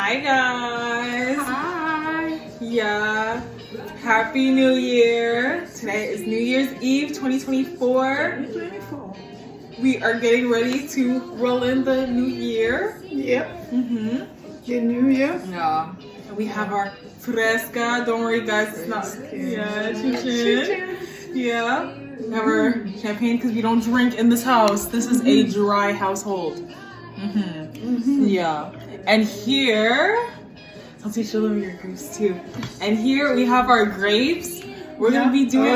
Hi guys. Hi. Yeah. Happy New Year. Today is New Year's Eve 2024. 2024. We are getting ready to roll in the new year. Yep. The new year. Yeah. And we have our fresca. Don't worry guys, it's not. Yeah, chin. Yeah. We have our champagne because we don't drink in this house. This is a dry household. Yeah. And here, I'll teach you a little of your grapes too. And here we have our grapes. We're gonna be doing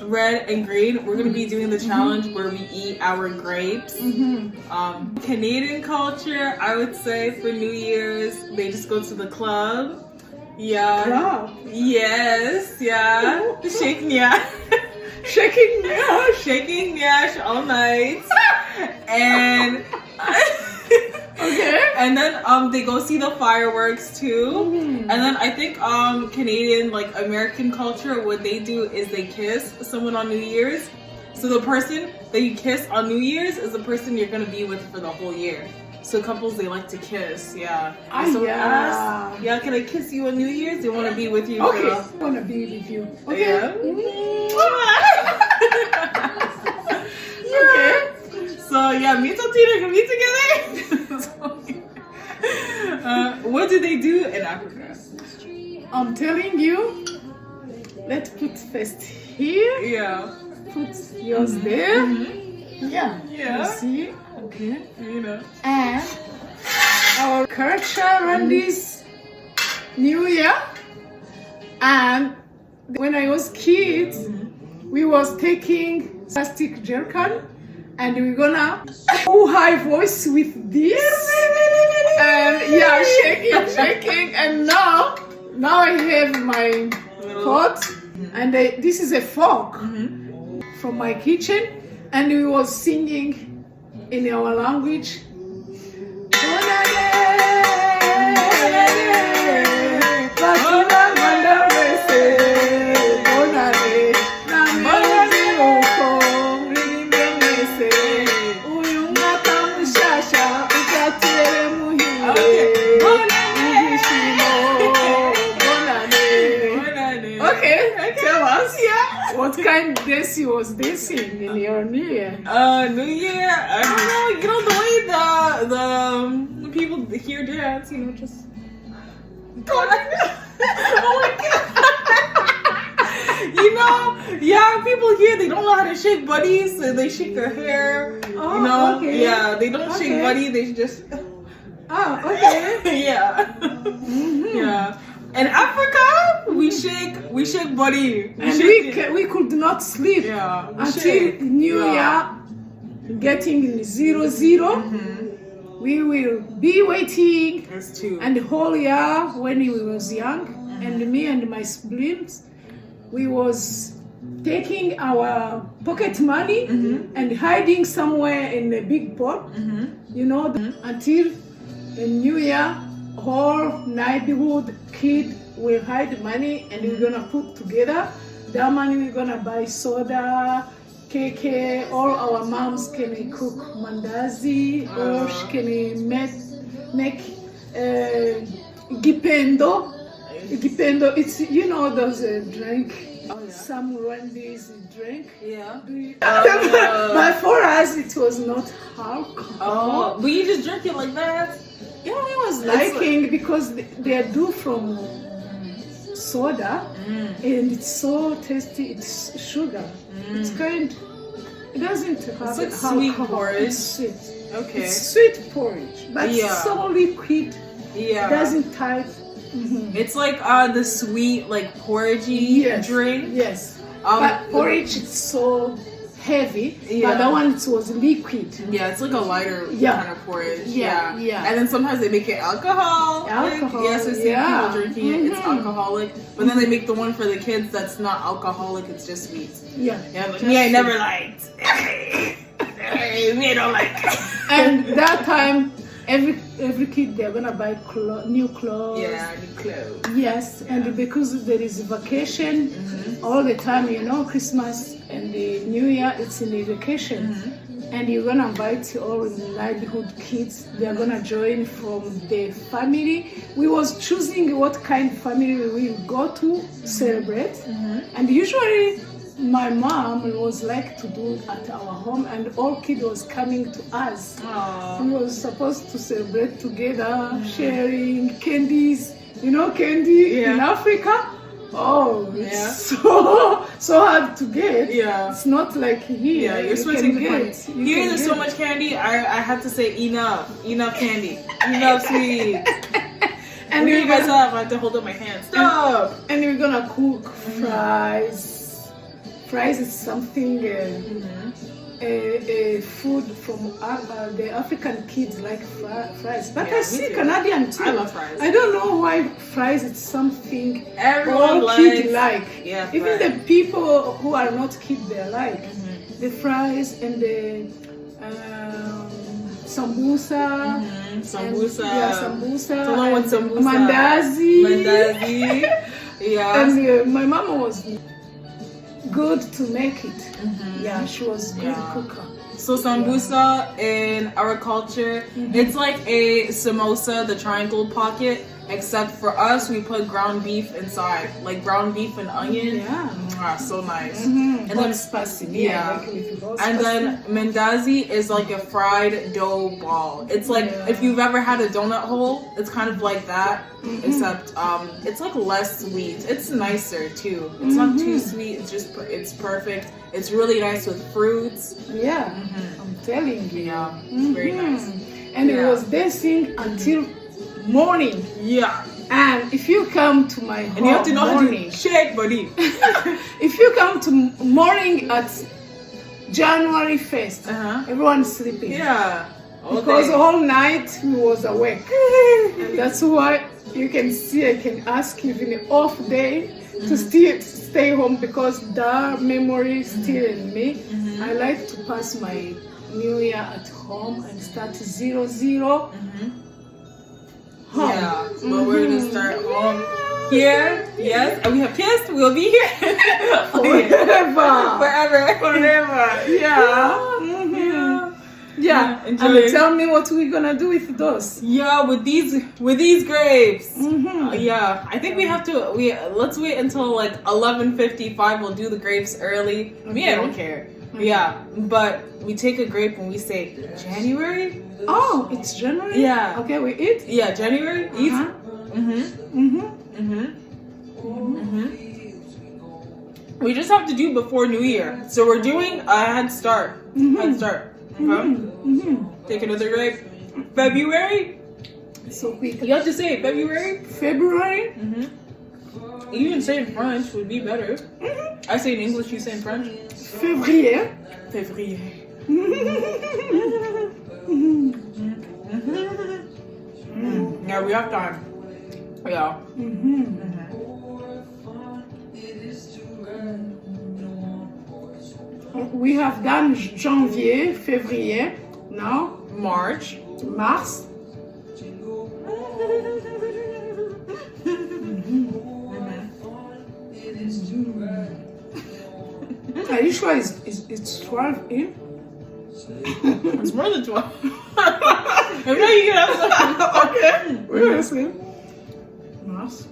red and green. We're gonna be doing the challenge where we eat our grapes. Canadian culture, I would say for New Year's, they just go to the club. Yeah. Club. Yes. Yeah. Shaking yeah. Shaking yeah. Shaking yash all night. And okay. And then they go see the fireworks too. And then I think Canadian, like American culture, what they do is they kiss someone on New Year's. So the person that you kiss on New Year's is the person you're gonna be with for the whole year. So couples, they like to kiss, yeah. So yeah, can I kiss you on New Year's? They want to be with you. Okay, I want to be with you. Okay. Yeah. Okay. So yeah, me and Tina can be together. What do they do in Africa? I'm telling you, let's put first here. Yeah. Put yours there. Yeah. Yeah. You see? Okay. You know. And our culture on this New Year. And when I was kids, we was taking plastic jerrycan and we're gonna do high voice with this. And yeah, shaking. And now I have my pot and this is a fork from my kitchen, and we was singing in our language. Okay, tell us, what kind of dance you was dancing in your New Year? New Year, I don't know, you know the way the people here dance, you know, just oh my god. You know, yeah, people here, they don't know how to shake bodies, so they shake their hair. Oh, you know, okay. Yeah, they don't shake body, they just okay. yeah. Yeah. In Africa, we shake body. We could not sleep until New Year, getting 0-0. We will be waiting. That's true. And the whole year when we was young, and me and my siblings, we was taking our pocket money and hiding somewhere in a big pot, you know, until the New Year. Whole neighborhood kid will hide money and we're gonna put together. That money we're gonna buy soda, cake. All our moms can cook mandazi, or she can make gipendo. Gipendo, it's, you know, those drink. Some Rwandese drink. Yeah. But for us, it was not alcohol. But you just drink it like that? Yeah, I was liking because they do from soda and it's so tasty. It's sugar. It's kind. It doesn't have like sweet porridge. It's sweet. Okay. It's sweet porridge, but it's so liquid. Yeah. It doesn't type. It's like the sweet, like porridgey drink. Yes. But porridge is so heavy, but that one it was liquid. Yeah, it's like a lighter kind of porridge. Yeah. And then sometimes they make it alcoholic. Yes, I see people drinking it. It's alcoholic. But then they make the one for the kids that's not alcoholic. It's just sweet. Yeah. But me, I never liked. Me, I don't like. And that time, every kid they're gonna buy new clothes. Yeah, new clothes. Yes, and because there is vacation all the time, you know, Christmas and the New Year, it's in the vacation. and you're gonna invite all the neighborhood kids. They're gonna join from the family. We was choosing what kind of family we will go to celebrate, and usually my mom was like to do it at our home, and all kids was coming to us. Aww. We was supposed to celebrate together, sharing candies. You know, candy in Africa. Oh, it's so hard to get. Yeah. It's not like here. Yeah, you're switching the points. Here there's so much candy, I have to say enough candy, enough sweets. And you guys up, I have to hold up my hand. Stop! And we're gonna cook fries. Fries is something, a food from the African kids like fries. But I see Canadian too. I love fries. I don't know why fries is something everyone all kids like. Yeah, even the people who are not kids, they like the fries and the sambusa. Sambusa. Sambusa. Someone with sambusa. Mandazi. Yeah. And my mama was good to make it. Yeah, she was good cooker. So sambusa in our culture, it's like a samosa, the triangle pocket, except for us, we put ground beef inside, like ground beef and onion. Yeah. So nice. And then spicy. And then mandazi is like a fried dough ball. It's like if you've ever had a donut hole, it's kind of like that, except it's like less sweet. It's nicer too. It's not too sweet. It's perfect. It's really nice with fruits. Yeah, I'm telling you. Yeah, it's very nice. And it was dancing until morning. Yeah. And if you come to my home, and you have to know how to shake, buddy. If you come to morning at January 1st, everyone's sleeping. Yeah. Because all night we was awake. And that's why you can see I can ask even off day to stay home, because that memory is still in me. I like to pass my New Year at home and start 0-0. Home. Yeah, but we're gonna start home here. Yes, and we have kissed. We'll be here forever. Yeah. And tell me what we're gonna do with those. Yeah, with these grapes. Yeah, I think we have to. Let's wait until like 11:55. We'll do the grapes early. Me, I don't care. Yeah, but we take a grape and we say January. Oh, it's January? Yeah. Okay, we eat? Yeah, January. Eat. We just have to do before New Year. So we're doing a head start. Head start. Okay? Take another grape. February. So quick. You have to say February. February? You can say in French would be better. I say in English, you say in French. Février. Février. Yeah, we have time. Yeah. We have done Janvier, Février, now March. Mars. Are you sure it's 12 in? It's more than 12. If not, you can have some. Okay. We're listening. Mars.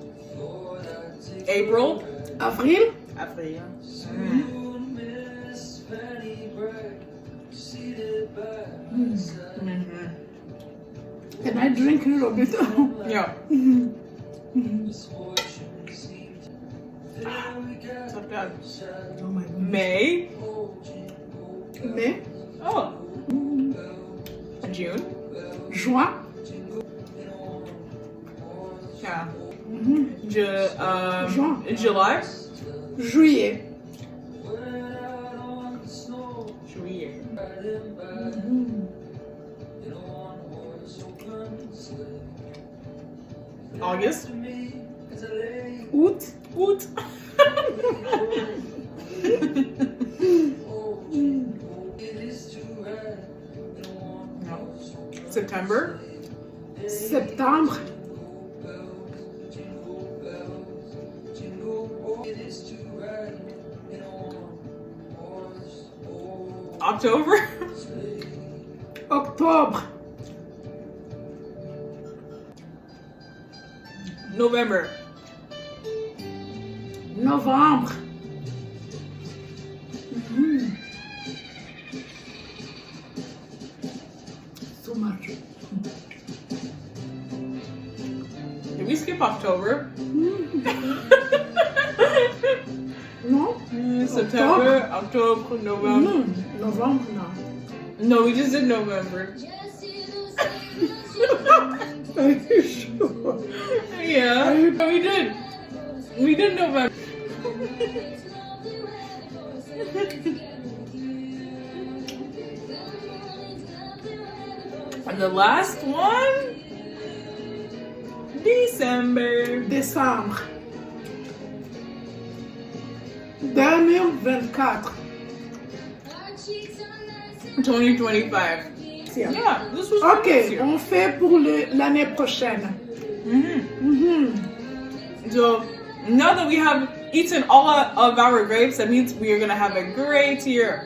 April. Avril. Avril. Can I drink a little bit? Yeah. Oh my God. May. May. Oh. June. Juin. Yeah. Juin. July. Juillet. Juillet. August. Août. Août. September. Septembre. October. Octobre. November. Novembre. So much. Did we skip October? No? September, October, November. Novembre, no. No, we just did November. Are you sure? Yeah, we did. We did November. And the last one, December. Décembre. 2024. 2025. Tiens. Yeah, this was Ok, this year. on fait pour l'année prochaine. So now that we have eaten all of our grapes, that means we are gonna have a great year.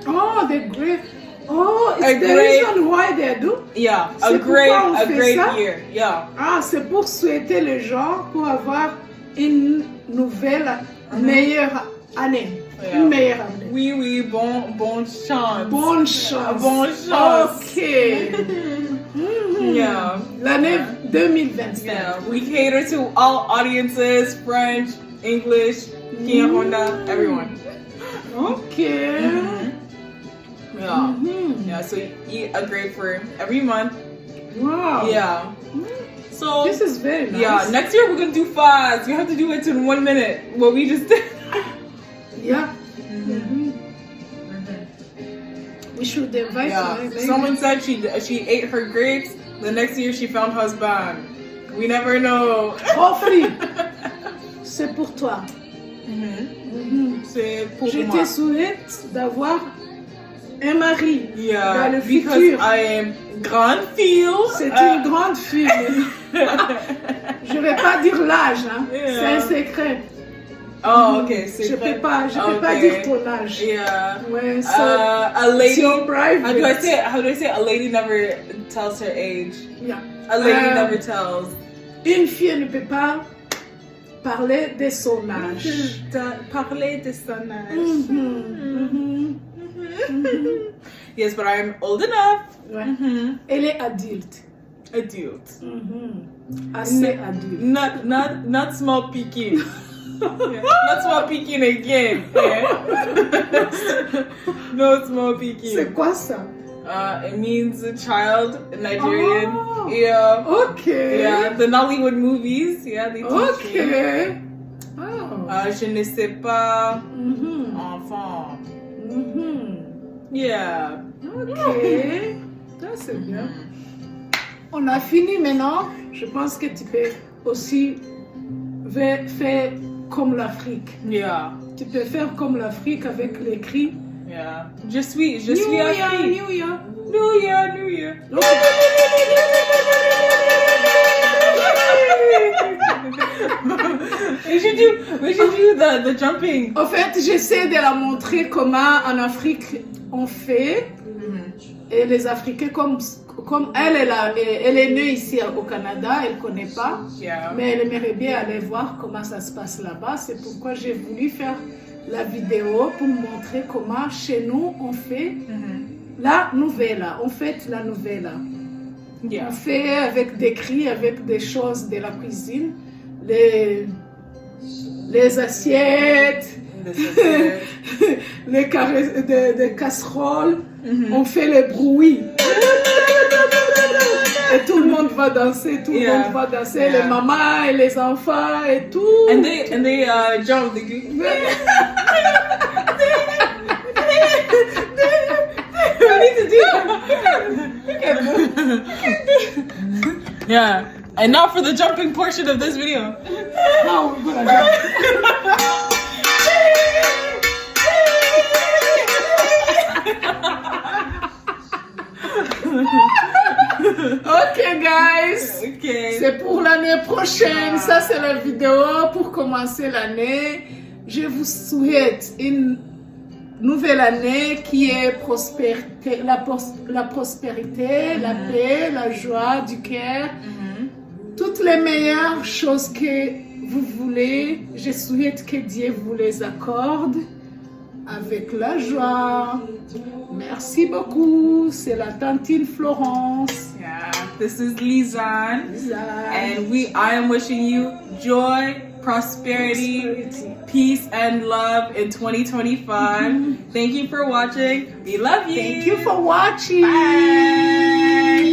Oh, the grape. Oh, A it's the grape. reason why they do. Yeah, C'est a great pourquoi on fait great ça? year. Yeah. Ah, c'est pour souhaiter les gens pour avoir une nouvelle, meilleure année. Yeah. Une meilleure année. Oui, bon chance. Bonne chance. Bonne chance. Ok. Yeah. L'année 2025. Yeah. We cater to all audiences, French, English, Kinyarwanda, everyone. Ok. Yeah. Yeah, so you eat a grape for every month. Wow. Yeah. So This is very nice. yeah, next year we're gonna do fast. You have to do it in 1 minute. What we just did. Yeah. We should invite Yeah. her. Someone said she ate her grapes. The next year she found husband. We never know. Offrey, c'est pour toi. C'est pour Je moi. te souhaite d'avoir un mari Yeah, dans le because futur. I am grande fille. C'est une grande fille. Je vais pas dire l'âge, hein. Yeah. C'est un secret. Oh, okay. So Je peux pas dire ton âge. Yeah. Ouais, so A lady. so private. How do I say it? How do I say it? A lady never tells her age. Yeah. A lady never tells. Une fille ne peut pas parler de son âge. Parler de son âge. Yes, but I'm old enough. Ouais. Elle est adulte. Adult. Assez adulte. Not small peaking. Yeah. Not small peaking again. Yeah. No small peaking. C'est quoi ça? It means a child, Nigerian. Oh. Yeah. Ok. Yeah, the Nollywood movies. Yeah, they teach Ok. me. Oh. Je ne sais pas, enfant. Yeah. Ok. Ça, c'est bien. On a fini maintenant. Je pense que tu peux aussi faire comme l'Afrique. Yeah. Tu peux faire comme l'Afrique avec les cris. Yeah. Je suis New Year, Afrique. New Year. New Year, New Year. we should do the jumping. En fait, j'essaie de la montrer comment en Afrique on fait. Et les Africains, comme elle est née ici au Canada, elle ne connaît pas. Yeah. Mais elle aimerait bien aller voir comment ça se passe là-bas. C'est pourquoi j'ai voulu faire la vidéo pour montrer comment chez nous on fait la nouvelle. On fête la nouvelle. Yeah. On fait avec des cris, avec des choses de la cuisine, les assiettes, des casseroles. On fait les bruits. Et tout le monde va danser, les mamans et les enfants et tout. And they jump. Yeah. And now for the jumping portion of this video. Now we're gonna jump. Ok guys, Okay. c'est pour l'année prochaine. Ça c'est la vidéo pour commencer l'année. Je vous souhaite une nouvelle année qui est prospérité, la prospérité, la paix, la joie du cœur. Toutes les meilleures choses que vous voulez, je souhaite que Dieu vous les accorde avec la joie. Merci beaucoup. C'est la tantine Florence. Yeah, this is Lizzy. And I am wishing you joy, prosperity, peace, and love in 2025. Thank you for watching. We love you. Thank you for watching. Bye.